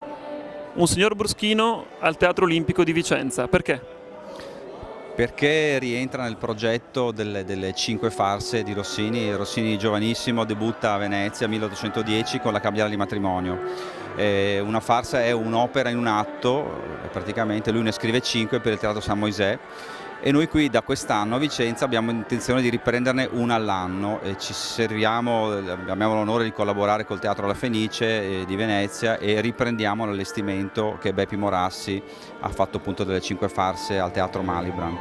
Un signor Bruschino al Teatro Olimpico di Vicenza, perché? Perché rientra nel progetto delle 5 farse di Rossini. Rossini giovanissimo debutta a Venezia 1810 con La Cambiale di matrimonio. Una farsa è un'opera in un atto, praticamente lui ne scrive 5 per il Teatro San Moisè, e noi qui da quest'anno a Vicenza abbiamo intenzione di riprenderne una all'anno e abbiamo l'onore di collaborare col Teatro La Fenice di Venezia e riprendiamo l'allestimento che Beppi Morassi ha fatto appunto delle 5 farse al Teatro Malibran.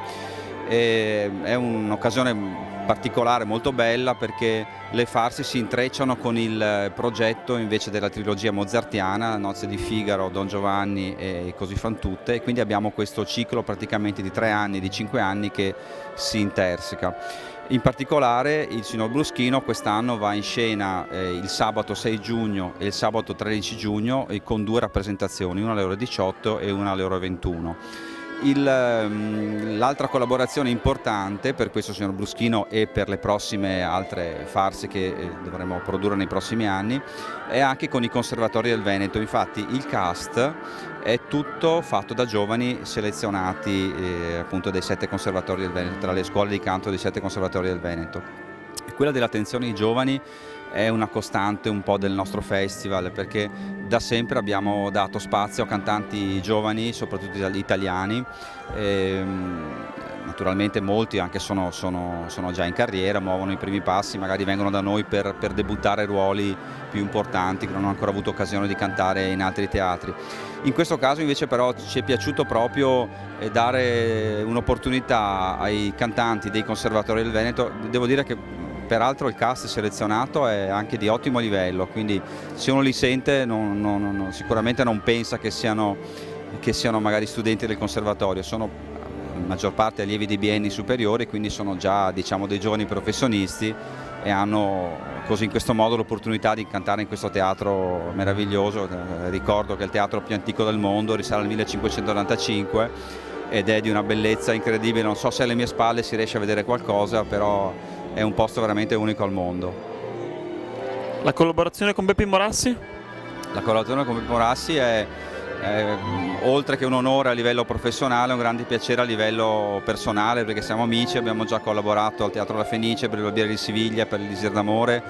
È un'occasione particolare, molto bella, perché le farse si intrecciano con il progetto invece della trilogia mozartiana, Nozze di Figaro, Don Giovanni e Così fan tutte, e quindi abbiamo questo ciclo praticamente di 3 anni, di 5 anni che si interseca. In particolare il signor Bruschino quest'anno va in scena il sabato 6 giugno e il sabato 13 giugno con 2 rappresentazioni, una alle ore 18 e una alle ore 21. L'altra collaborazione importante per questo signor Bruschino e per le prossime altre farse che dovremo produrre nei prossimi anni è anche con i conservatori del Veneto. Infatti il cast è tutto fatto da giovani selezionati appunto dai 7 conservatori del Veneto, tra le scuole di canto dei 7 conservatori del Veneto. E quella dell'attenzione ai giovani è una costante un po' del nostro festival, perché da sempre abbiamo dato spazio a cantanti giovani, soprattutto italiani. Naturalmente molti anche sono già in carriera, muovono i primi passi, magari vengono da noi per debuttare ruoli più importanti che non hanno ancora avuto occasione di cantare in altri teatri. In questo caso invece però ci è piaciuto proprio dare un'opportunità ai cantanti dei conservatori del Veneto. Devo dire che peraltro il cast selezionato è anche di ottimo livello, quindi se uno li sente sicuramente non pensa che siano magari studenti del conservatorio, sono in maggior parte allievi di bienni superiori, quindi sono già, diciamo, dei giovani professionisti e hanno così in questo modo l'opportunità di cantare in questo teatro meraviglioso. Ricordo che è il teatro più antico del mondo, risale al 1595 ed è di una bellezza incredibile. Non so se alle mie spalle si riesce a vedere qualcosa, però è un posto veramente unico al mondo. La collaborazione con Beppi Morassi? La collaborazione con Beppi Morassi è oltre che un onore a livello professionale, un grande piacere a livello personale, perché siamo amici, abbiamo già collaborato al Teatro La Fenice per il Barbiere di Siviglia, per l'Elisir d'Amore,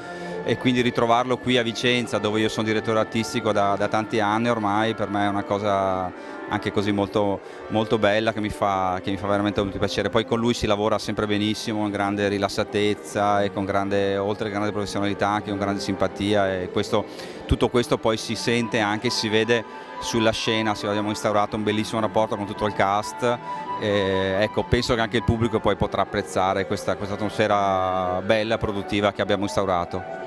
e quindi ritrovarlo qui a Vicenza, dove io sono direttore artistico da tanti anni ormai, per me è una cosa anche così molto, molto bella, che mi fa veramente molto piacere. Poi con lui si lavora sempre benissimo, con grande rilassatezza e oltre che grande professionalità, anche con grande simpatia, e tutto questo poi si sente anche, si vede sulla scena. Abbiamo instaurato un bellissimo rapporto con tutto il cast. Ecco, penso che anche il pubblico poi potrà apprezzare questa atmosfera bella e produttiva che abbiamo instaurato.